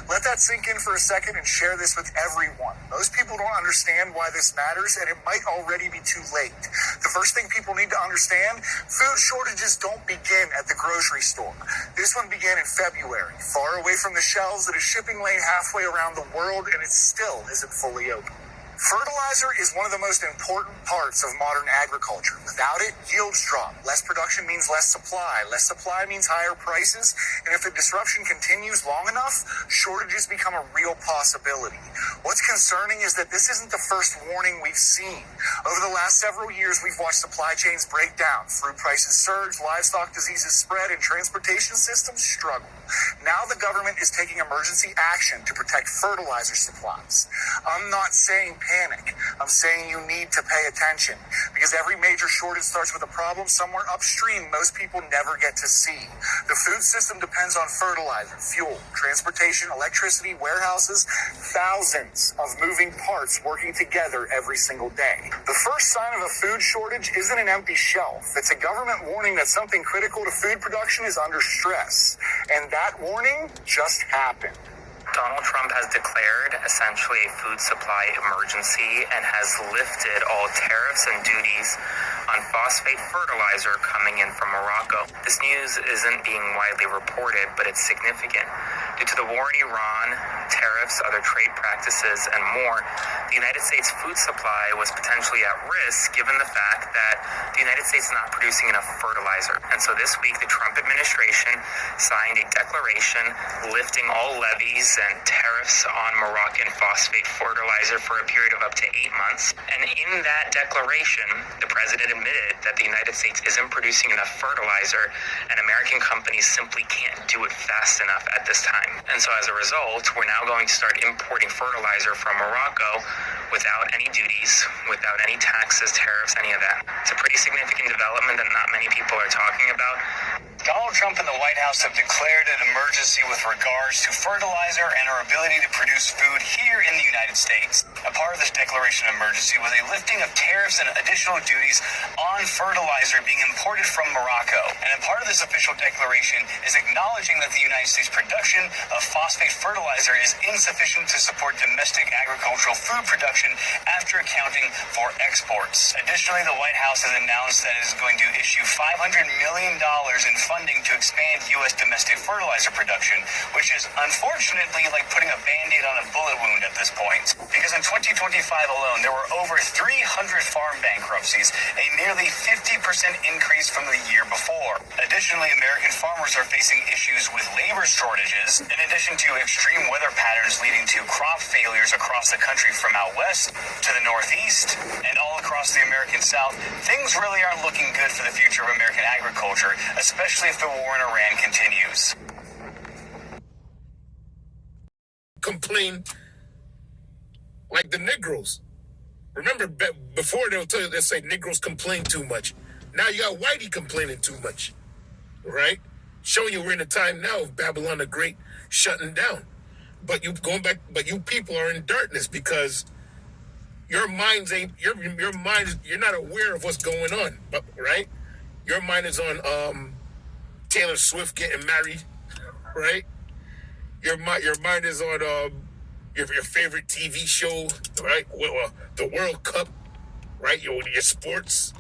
Let that sink in for a second and share this with everyone. Most people don't understand why this matters, and it might already be too late. The first thing people need to understand, food shortages don't begin at the grocery store. This one began in February, far away from the shelves at a shipping lane halfway around the world, and it still isn't fully open. Fertilizer is one of the most important parts of modern agriculture. Without it, yields drop. Less production means less supply. Less supply means higher prices. And if the disruption continues long enough, shortages become a real possibility. What's concerning is that this isn't the first warning we've seen. Over the last several years, we've watched supply chains break down. Fruit prices surge, livestock diseases spread, and transportation systems struggle. Now the government is taking emergency action to protect fertilizer supplies. I'm not saying panic. I'm saying you need to pay attention, because every major shortage starts with a problem somewhere upstream most people never get to see. The food system depends on fertilizer, fuel, transportation, electricity, warehouses, thousands of moving parts working together every single day. The first sign of a food shortage isn't an empty shelf. It's a government warning that something critical to food production is under stress. And that warning just happened. Donald Trump has declared essentially a food supply emergency and has lifted all tariffs and duties on phosphate fertilizer coming in from Morocco. This news isn't being widely reported, but it's significant. Due to the war in Iran, tariffs, other trade practices, and more, the United States food supply was potentially at risk given the fact that the United States is not producing enough fertilizer. And so this week, the Trump administration signed a declaration lifting all levies and tariffs on Moroccan phosphate fertilizer for a period of up to 8 months. And in that declaration, the president admitted that the United States isn't producing enough fertilizer and American companies simply can't do it fast enough at this time. And so as a result, we're now going to start importing fertilizer from Morocco without any duties, without any taxes, tariffs, any of that. It's a pretty significant development that not many people are talking about. Donald Trump and the White House have declared an emergency with regards to fertilizer and our ability to produce food here in the United States. A part of this declaration of emergency was a lifting of tariffs and additional duties on fertilizer being imported from Morocco. And a part of this official declaration is acknowledging that the United States production of phosphate fertilizer is insufficient to support domestic agricultural food production after accounting for exports. Additionally, the White House has announced that it is going to issue $500 million in funding to expand U.S. domestic fertilizer production, which is unfortunately like putting a Band-Aid on a bullet wound at this point. Because in 2025 alone, there were over 300 farm bankruptcies, a nearly 50% increase from the year before. Additionally, American farmers are facing issues with labor shortages, in addition to extreme weather patterns leading to crop failures across the country from out west to the northeast and all across the American South. Things really aren't looking good for the future of American agriculture, especially if the war in Iran continues. Complain like the Negroes. Remember, before they'll tell you, they'll say Negroes complain too much. Now you got Whitey complaining too much, right? Showing you we're in a time now of Babylon the Great shutting down. But you people are in darkness because your minds ain't, your mind, you're not aware of what's going on, but right? Your mind is on Taylor Swift getting married, right? Your mind is on your favorite TV show, right? Well, the World Cup, right? Your sports,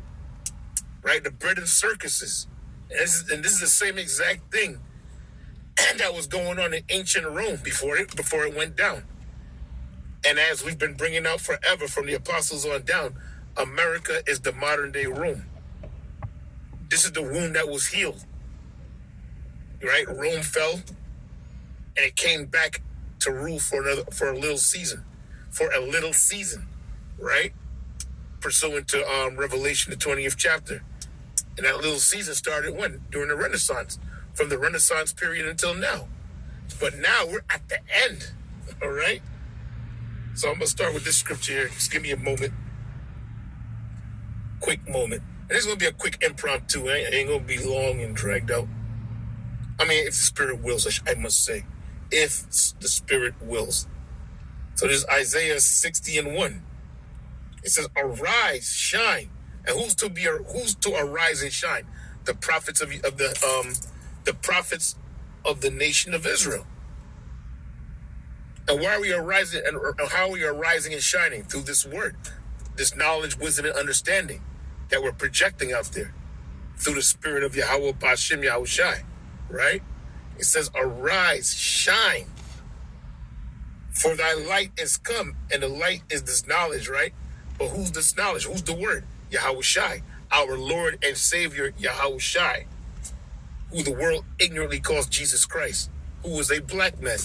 right? The bread and circuses, and this is the same exact thing that was going on in ancient Rome before it went down. And as we've been bringing out forever from the apostles on down, America is the modern day Rome. This is the wound that was healed, right? Rome fell, and it came back to rule for a little season, right? Pursuant to Revelation, the 20th chapter. And that little season started when? During the Renaissance, from the Renaissance period until now. But now we're at the end, all right? So I'm going to start with this scripture here. Just give me a moment. Quick moment. And it's going to be a quick impromptu. It ain't going to be long and dragged out. I mean, if the Spirit wills, I must say. If the Spirit wills. So there's Isaiah 60:1. It says, "Arise, shine." And who's to arise and shine? The prophets of the prophets of the nation of Israel. And why are we arising, and how we are rising and shining? Through this word, this knowledge, wisdom, and understanding that we're projecting out there through the spirit of Yahweh Bashim Yahushai, right? It says, arise, shine, for thy light is come. And the light is this knowledge, right? But who's this knowledge? Who's the word? Yahushai, our Lord and Savior Yahushai, who the world ignorantly calls Jesus Christ, who was a black man.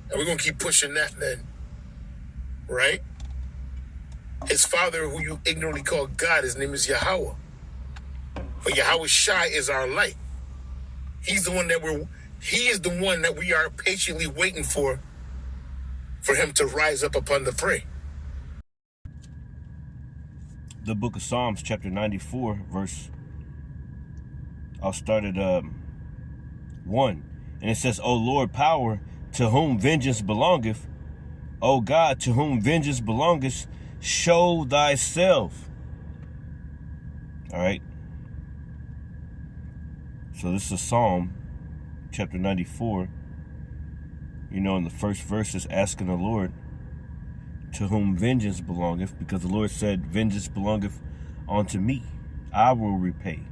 And we're going to keep pushing that, man, right? His father, who you ignorantly call God, his name is Yahweh. But Yahushai is our light. He's the one that he is the one that we are patiently waiting for him to rise up upon the prey. The book of Psalms, chapter 94, I'll start at 1. And it says, O Lord, power, to whom vengeance belongeth, O God, to whom vengeance belongeth, show thyself. All right. So this is a Psalm, chapter 94. You know, in the first verse is asking the Lord, to whom vengeance belongeth, because the Lord said, vengeance belongeth unto me. I will repay.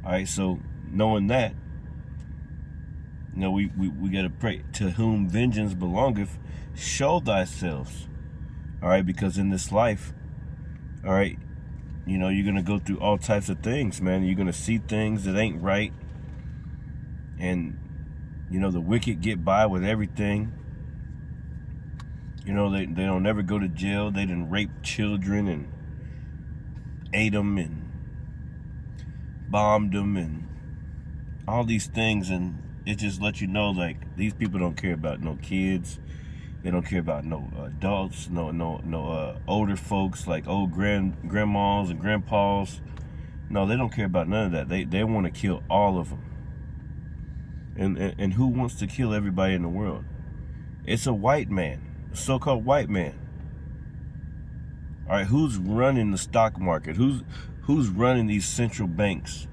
All right, so knowing that, you know, we got to pray, to whom vengeance belongeth, show thyself. All right, because in this life, all right, you know, you're going to go through all types of things, man. You're going to see things that ain't right. And, you know, the wicked get by with everything. You know, they don't never go to jail. They didn't rape children and ate them and bombed them and all these things. And it just lets you know, like, these people don't care about no kids. They don't care about no adults, no older folks, like old grandmas and grandpas. No, they don't care about none of that. They want to kill all of them. And who wants to kill everybody in the world? It's a white man, a so-called white man. All right, who's running the stock market? Who's running these central banks?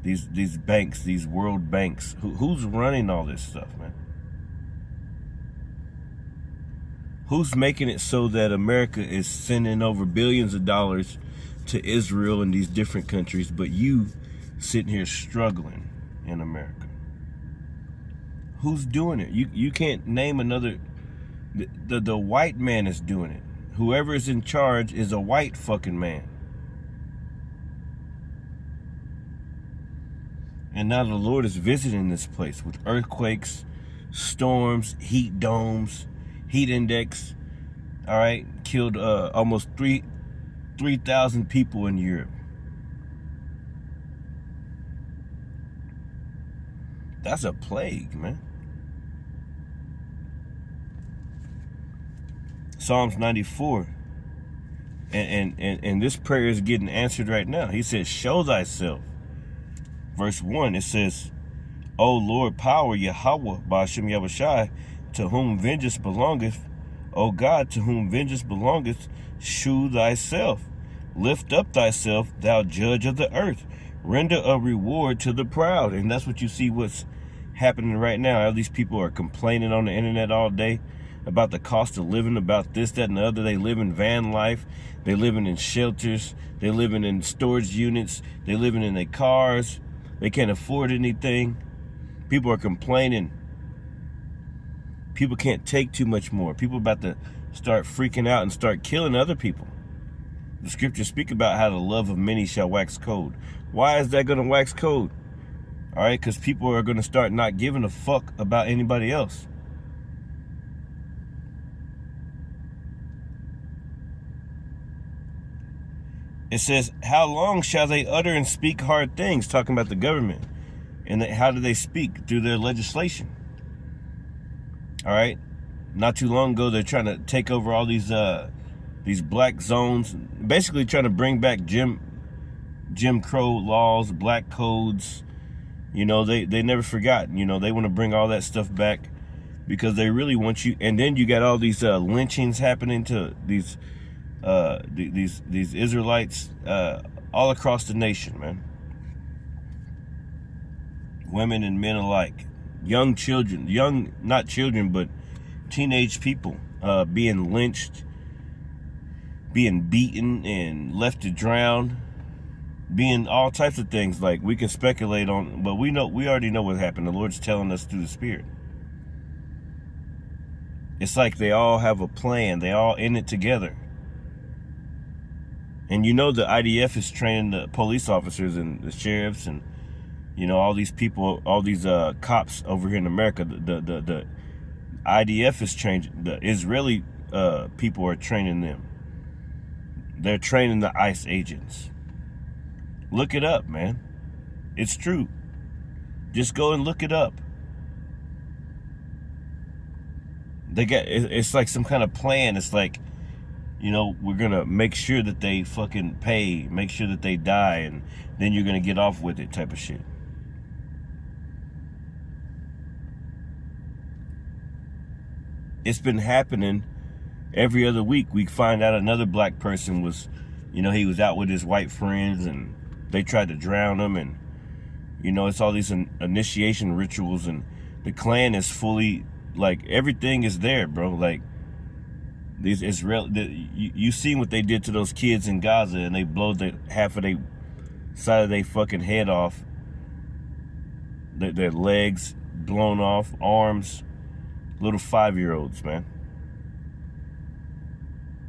These banks, these world banks. Who's running all this stuff, man? Who's making it so that America is sending over billions of dollars to Israel and these different countries, but you sitting here struggling in America? Who's doing it? You can't name another. The white man is doing it. Whoever is in charge is a white fucking man. And now the Lord is visiting this place with earthquakes, storms, heat domes, heat index. All right, killed almost 3,000 people in Europe. That's a plague, man. Psalms 94. And this prayer is getting answered right now. He says, show thyself. Verse 1, it says, O Lord, power, Yahweh, Ba'ashem Yahushai, to whom vengeance belongeth, O God, to whom vengeance belongeth, shew thyself. Lift up thyself, thou judge of the earth. Render a reward to the proud. And that's what you see what's happening right now. All these people are complaining on the internet all day about the cost of living, about this, that, and the other. They live in van life. They're living in shelters. They're living in storage units. They're living in their cars. They can't afford anything. People are complaining. People can't take too much more. People are about to start freaking out and start killing other people. The scriptures speak about how the love of many shall wax cold. Why is that going to wax cold? All right, because people are going to start not giving a fuck about anybody else. It says, how long shall they utter and speak hard things? Talking about the government. And how do they speak? Through their legislation. All right. Not too long ago, they're trying to take over all these black zones. Basically trying to bring back Jim Crow laws, black codes. You know, they never forgot. You know, they want to bring all that stuff back because they really want you. And then you got all these lynchings happening to these Israelites all across the nation, man. Women and men alike, young children, not children, but teenage people being lynched, being beaten and left to drown, being all types of things. Like, we can speculate on, but we already know what happened. The Lord's telling us through the Spirit. It's like they all have a plan. They all in it together. And the IDF is training the police officers and the sheriffs and, all these people, all these cops over here in America. The IDF is training, the Israeli people are training them. They're training the ICE agents. Look it up, man. It's true. Just go and look it up. It's like some kind of plan. It's like, we're going to make sure that they fucking pay, make sure that they die, and then you're going to get off with it type of shit. It's been happening every other week. We find out another black person was, he was out with his white friends and they tried to drown him, and, it's all these initiation rituals, and the Klan is fully, like, everything is there, bro. Like, these you seen what they did to those kids in Gaza, and they blow half of their side of their fucking head off, their legs blown off, arms, little 5-year-olds, man.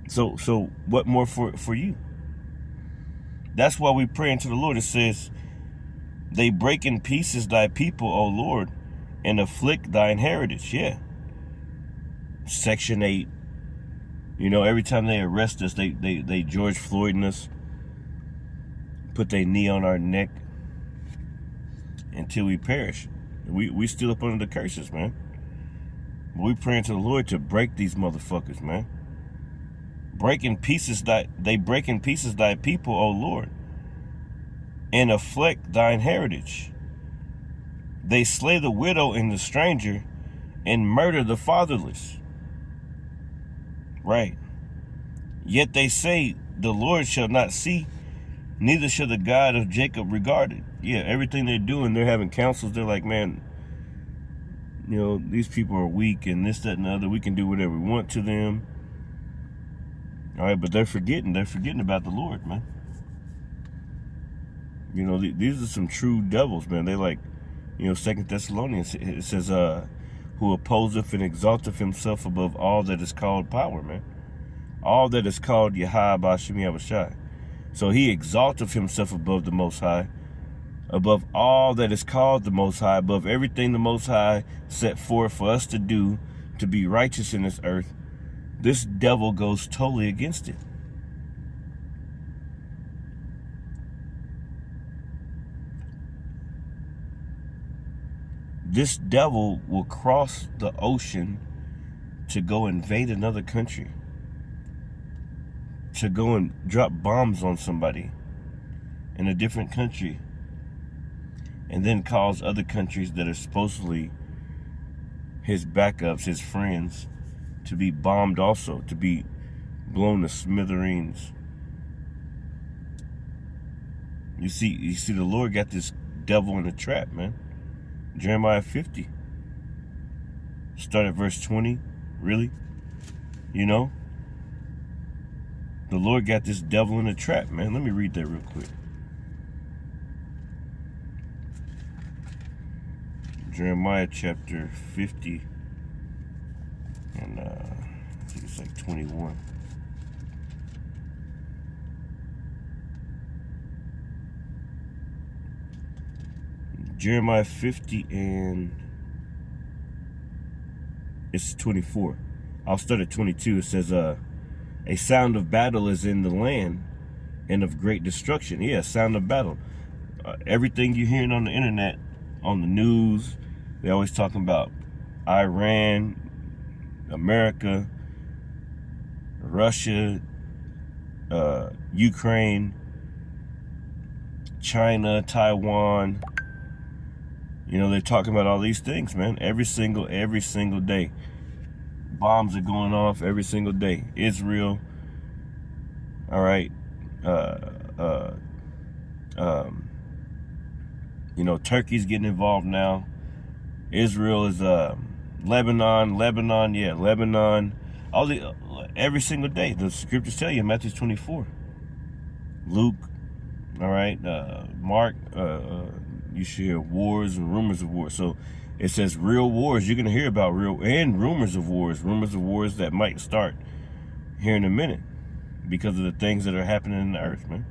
So what more for you? That's why we pray unto the Lord. It says, they break in pieces thy people, O Lord, and afflict thine heritage. Yeah. Section 8. Every time they arrest us, they George Floyding us, put their knee on our neck until we perish. We still up under the curses, man. But we praying to the Lord to break these motherfuckers, man. Break in pieces thy people, O Lord, and afflict thine heritage. They slay the widow and the stranger, and murder the fatherless. Right. Yet they say, the Lord shall not see, neither shall the God of Jacob regard it. Yeah, everything they're doing, they're having councils. They're like, man, these people are weak and this, that, and the other. We can do whatever we want to them. All right, but they're forgetting about the Lord, man. These are some true devils, man. They like, 2 Thessalonians, it says, who opposeth and exalteth himself above all that is called power, man. All that is called Yahweh B'Shem Yahushai. So he exalteth himself above the Most High, above all that is called the Most High, above everything the Most High set forth for us to do, to be righteous in this earth. This devil goes totally against it. This devil will cross the ocean to go invade another country, to go and drop bombs on somebody in a different country, and then cause other countries that are supposedly his backups, his friends, to be bombed also, to be blown to smithereens. You see the Lord got this devil in a trap, man. Jeremiah 50. Start at verse 20. Really? The Lord got this devil in a trap, man. Let me read that real quick. Jeremiah chapter 50. And I think it's like 21. Jeremiah 50 and it's 24. I'll start at 22. It says, a sound of battle is in the land and of great destruction. Yeah, sound of battle. Everything you're hearing on the internet, on the news, they're always talking about Iran, America, Russia, Ukraine, China, Taiwan. They're talking about all these things, man. Every single day. Bombs are going off every single day. Israel. All right. Turkey's getting involved now. Israel is Lebanon. Every single day. The scriptures tell you in Matthew 24. Luke, all right, Mark, you should hear wars and rumors of wars. So it says real wars. You're going to hear about real and rumors of wars that might start here in a minute because of the things that are happening in the earth, man.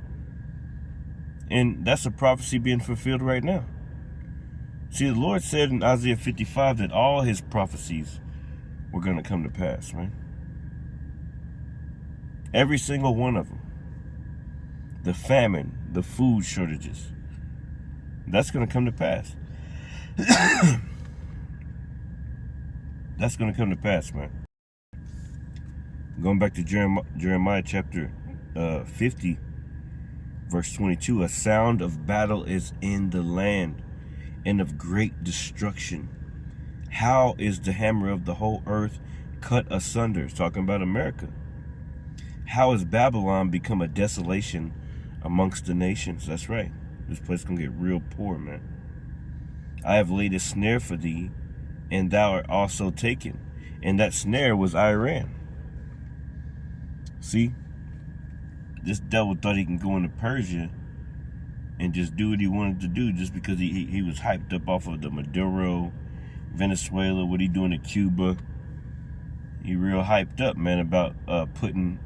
And that's a prophecy being fulfilled right now. See, the Lord said in Isaiah 55 that all his prophecies were going to come to pass, man. Every single one of them. The famine, the food shortages, that's going to come to pass. That's going to come to pass, man. Going back to Jeremiah chapter 50, verse 22, a sound of battle is in the land and of great destruction. How is the hammer of the whole earth cut asunder? It's talking about America. How has Babylon become a desolation amongst the nations? That's right. This place is going to get real poor, man. I have laid a snare for thee, and thou art also taken. And that snare was Iran. See? This devil thought he can go into Persia and just do what he wanted to do just because he was hyped up off of the Maduro, Venezuela, what he doing in Cuba. He real hyped up, man, about putting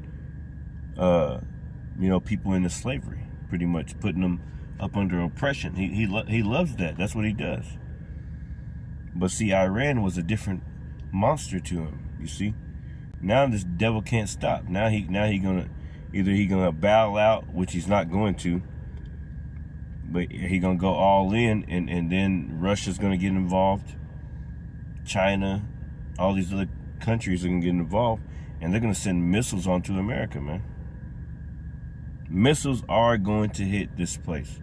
people into slavery, pretty much putting them up under oppression. He loves that. That's what he does. But see, Iran was a different monster to him. You see, now this devil can't stop. Now he gonna bow out, which he's not going to, but he gonna go all in, and then Russia's gonna get involved. China, all these other countries are gonna get involved, and they're gonna send missiles onto America, man. Missiles are going to hit this place.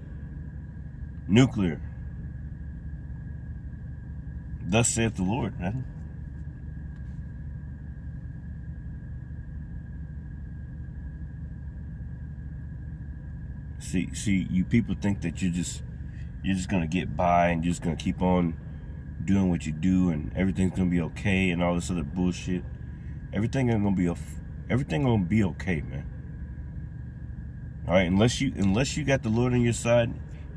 Nuclear. Thus saith the Lord, man. See, you people think that you're just gonna get by and you're just gonna keep on doing what you do and everything's gonna be okay and all this other bullshit. Everything gonna be okay, man. All right, unless you got the Lord on your side,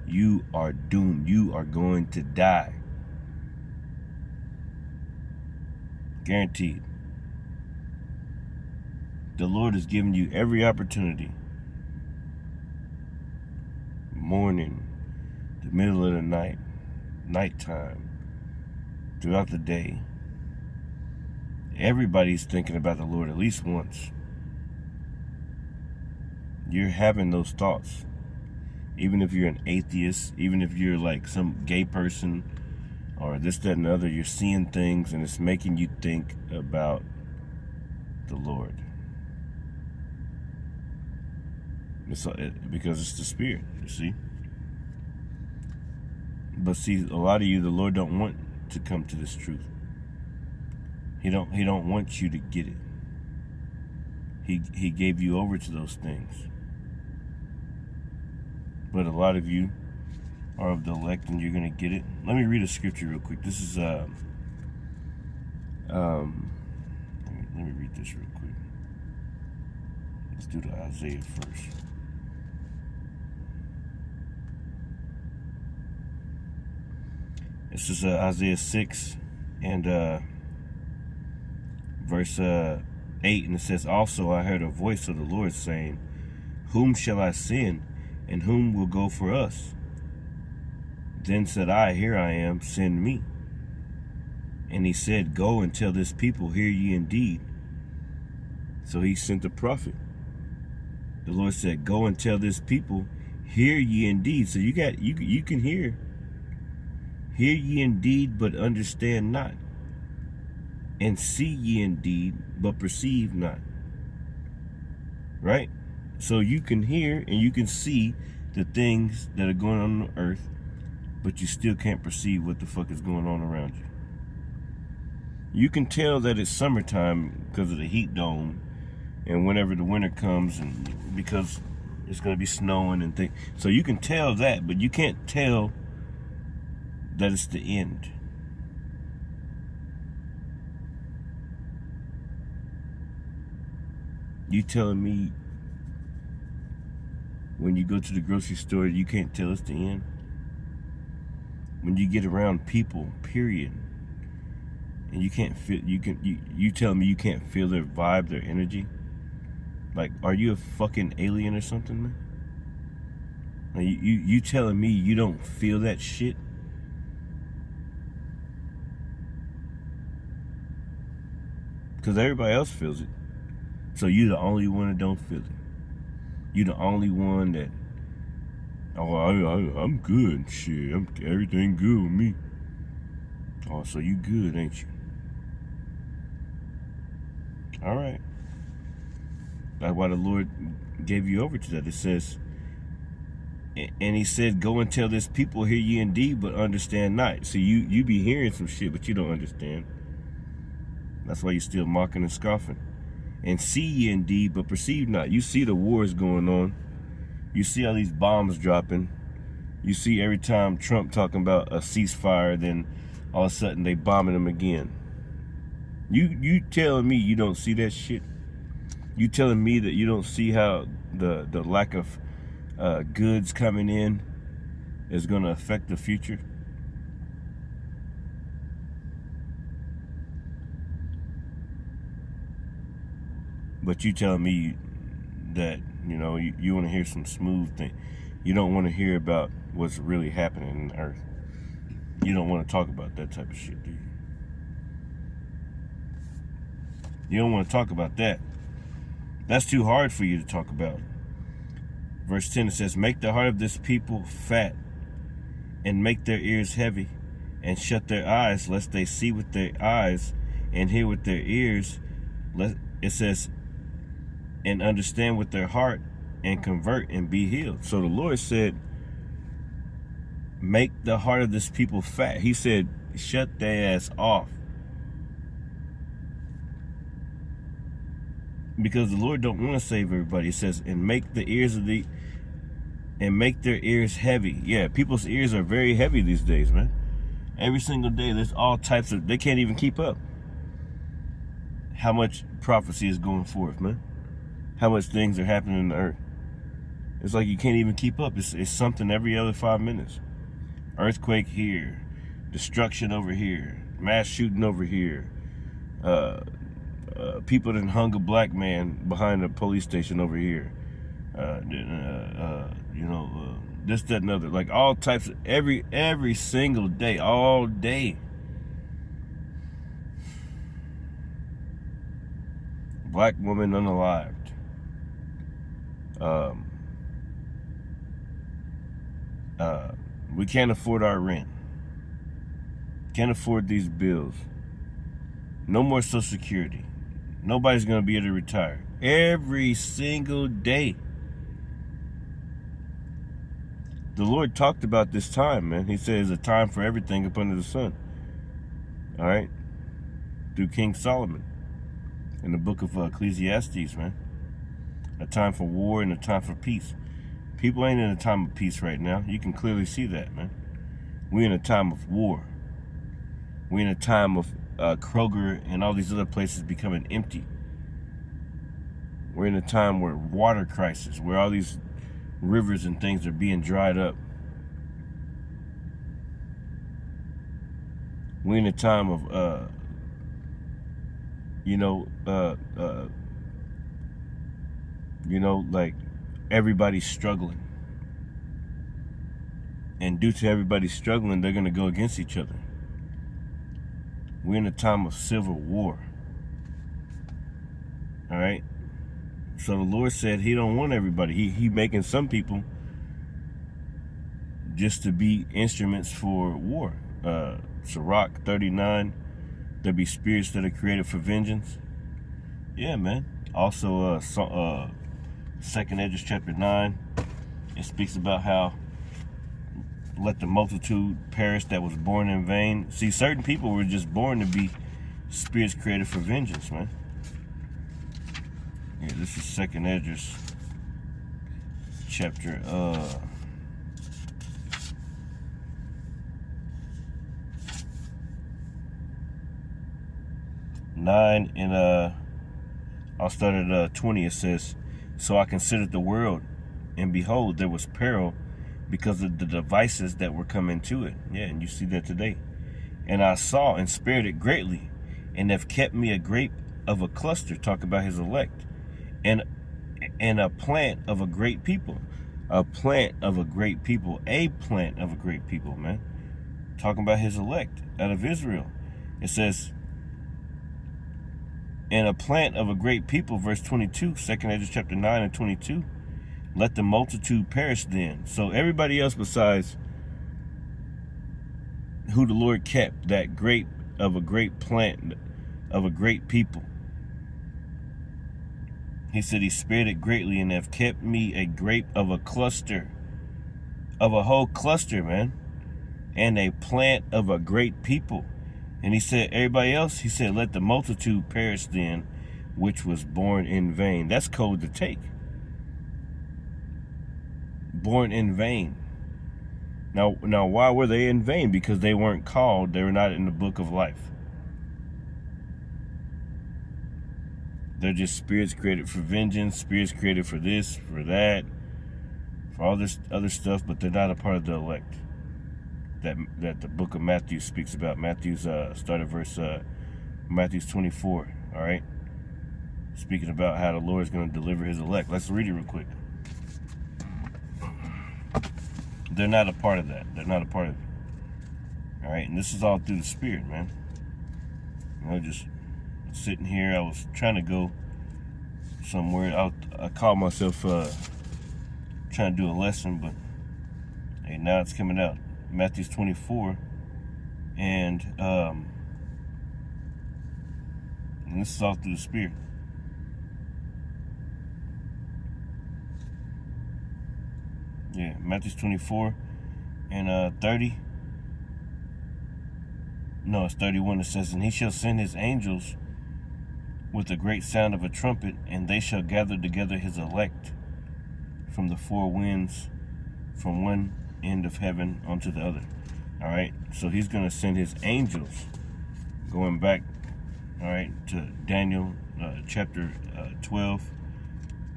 you are doomed. You are going to die. Guaranteed. The Lord has given you every opportunity. Morning, the middle of the night, nighttime, throughout the day. Everybody's thinking about the Lord at least once. You're having those thoughts. Even if you're an atheist, even if you're like some gay person or this, that, and the other, you're seeing things and it's making you think about the Lord. Because it's the Spirit, you see. But see, a lot of you, the Lord don't want to come to this truth. He don't want you to get it. He gave you over to those things. But a lot of you are of the elect and you're going to get it. Let me read a scripture real quick. This is, let me read this real quick. Let's do the Isaiah first. This is Isaiah 6 and verse 8, and it says, Also I heard a voice of the Lord saying, Whom shall I send, and whom will go for us? Then said I, Here I am, send me. And he said, Go and tell this people, Hear ye indeed. So he sent the prophet. The Lord said, Go and tell this people, Hear ye indeed. So you can hear. Hear ye indeed, but understand not. And see ye indeed, but perceive not. Right? So you can hear and you can see the things that are going on the earth, but you still can't perceive what the fuck is going on around you. You can tell that it's summertime because of the heat dome, and whenever the winter comes, and because it's going to be snowing and things. So you can tell that, but you can't tell that it's the end. You telling me when you go to the grocery store, you can't tell it's the end? When you get around people, period, and you can't feel, you telling me you can't feel their vibe, their energy? Like, are you a fucking alien or something, man? Like, you telling me you don't feel that shit? Because everybody else feels it. So you the only one that don't feel it. You the only one that, oh, I'm good, shit. Everything good with me. Oh, so you good, ain't you? All right. That's why the Lord gave you over to that. It says, and he said, go and tell this people, hear ye indeed, but understand not. So you be hearing some shit, but you don't understand. That's why you're still mocking and scoffing. And see ye indeed, but perceive not. You see the wars going on. You see all these bombs dropping. You see every time Trump talking about a ceasefire, then all of a sudden they bombing them again. You telling me you don't see that shit? You telling me that you don't see how the lack of goods coming in is going to affect the future? But you telling me that, you know, you want to hear some smooth thing. You don't want to hear about what's really happening in the earth. You don't want to talk about that type of shit, do you? You don't want to talk about that. That's too hard for you to talk about. Verse 10, it says, make the heart of this people fat, and make their ears heavy, and shut their eyes, lest they see with their eyes, and hear with their ears. It says, and understand with their heart, and convert and be healed. So the Lord said, make the heart of this people fat. He said, shut their ass off. Because the Lord don't want to save everybody. It says, and make the ears of the, and make their ears heavy. Yeah, people's ears are very heavy these days, man. Every single day, there's all types of, they can't even keep up. How much prophecy is going forth, man? How much things are happening in the earth. It's like you can't even keep up. It's something every other 5 minutes. Earthquake here. Destruction over here. Mass shooting over here. People that hung a black man behind a police station over here. This, that, and other. Like all types of, every single day, all day. Black woman unalived. We can't afford our rent. Can't afford these bills. No more Social Security. Nobody's going to be able to retire. Every single day. The Lord talked about this time, man. He says a time for everything up under the sun. All right? Through King Solomon. In the book of Ecclesiastes, man. A time for war and a time for peace. People ain't in a time of peace right now. You can clearly see that, man. We're in a time of war. We're in a time of Kroger and all these other places becoming empty. We're in a time where water crisis, where all these rivers and things are being dried up. We're in a time of, like everybody's struggling. And due to everybody struggling, they're going to go against each other. We're in a time of civil war. All right? So the Lord said he don't want everybody. He making some people just to be instruments for war. Sirach 39, there be spirits that are created for vengeance. Yeah, man. Also, 2nd Esdras chapter 9, it speaks about how let the multitude perish that was born in vain. See, certain people were just born to be spirits created for vengeance, man. Yeah, this is 2nd Esdras chapter 9 and I'll start at 20. It says, "So I considered the world, and behold, there was peril because of the devices that were come into it." Yeah, and you see that today. "And I saw and spared it greatly, and have kept me a grape of a cluster," talk about his elect, and a plant of a great people. A plant of a great people. A plant of a great people, man. Talking about his elect out of Israel. It says, "And a plant of a great people," verse 22, 2 Ezra chapter 9 and 22. "Let the multitude perish then." So everybody else besides who the Lord kept, that grape of a great plant of a great people. He said he spared it greatly and have kept me a grape of a cluster, of a whole cluster, man, and a plant of a great people. And he said, everybody else, he said, "Let the multitude perish then, which was born in vain." That's code to take. Born in vain. Now, why were they in vain? Because they weren't called. They were not in the book of life. They're just spirits created for vengeance, spirits created for this, for that, for all this other stuff, but they're not a part of the elect that the book of Matthew speaks about. Matthew's start at verse Matthew's 24. All right, speaking about how the Lord is going to deliver his elect. Let's read it real quick. They're not a part of that. They're not a part of it. All right, and this is all through the Spirit, man. You know, just sitting here, I was trying to go somewhere. I called myself trying to do a lesson, but hey, now it's coming out. Matthew 24, and this is all through the Spirit. Yeah, Matthew 24 and 30. No, it's 31. It says, "And he shall send his angels with a great sound of a trumpet, and they shall gather together his elect from the four winds, from one end of heaven unto the other." All right, so he's going to send his angels. Going back, all right, to Daniel chapter 12,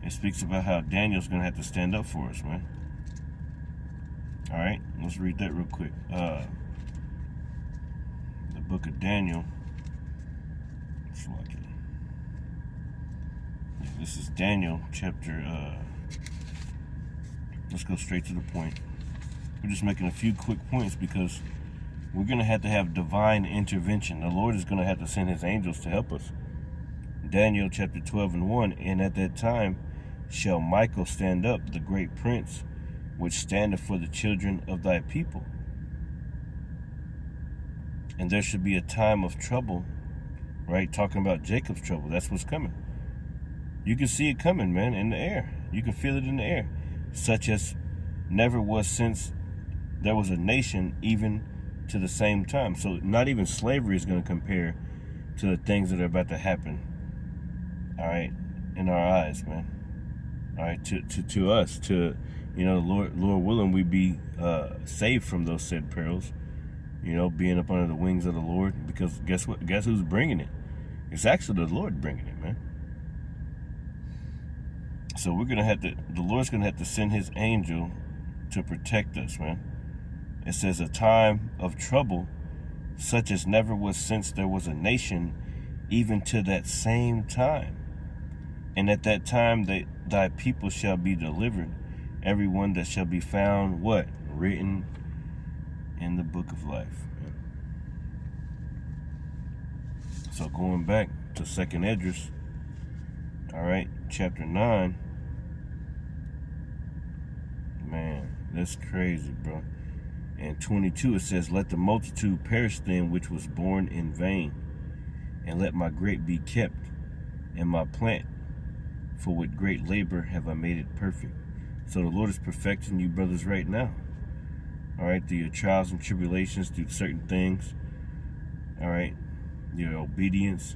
it speaks about how Daniel's going to have to stand up for us, man. All right, let's read that real quick. The book of Daniel. This is Daniel chapter, let's go straight to the point. We're just making a few quick points because we're going to have divine intervention. The Lord is going to have to send his angels to help us. Daniel chapter 12 and 1, "And at that time shall Michael stand up, the great prince, which standeth for the children of thy people. And there should be a time of trouble," right? Talking about Jacob's trouble. That's what's coming. You can see it coming, man, in the air. You can feel it in the air. "Such as never was since there was a nation, even to the same time." So not even slavery is going to compare to the things that are about to happen. All right, in our eyes, man. All right, to us, to, you know, Lord willing, we be saved from those said perils. You know, being up under the wings of the Lord. Because guess what? Guess who's bringing it? It's actually the Lord bringing it, man. So we're gonna have to. The Lord's gonna have to send his angel to protect us, man. It says, "A time of trouble, such as never was since there was a nation, even to that same time. And at that time thy people shall be delivered, every one that shall be found," what? "Written in the book of life." So going back to 2 Ezra, all right, chapter 9. Man, that's crazy, bro. And 22, it says, "Let the multitude perish then, which was born in vain, and let my grape be kept, and my plant, for with great labor have I made it perfect." So the Lord is perfecting you brothers right now. All right, through your trials and tribulations, through certain things. All right, your obedience.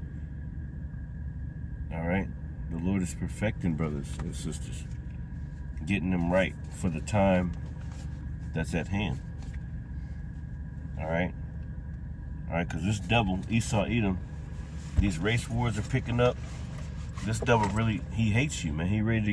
All right, the Lord is perfecting brothers and sisters, getting them right for the time that's at hand. All right, because this devil, Esau, Edom, these race wars are picking up. this devil really, he hates you, man. He ready to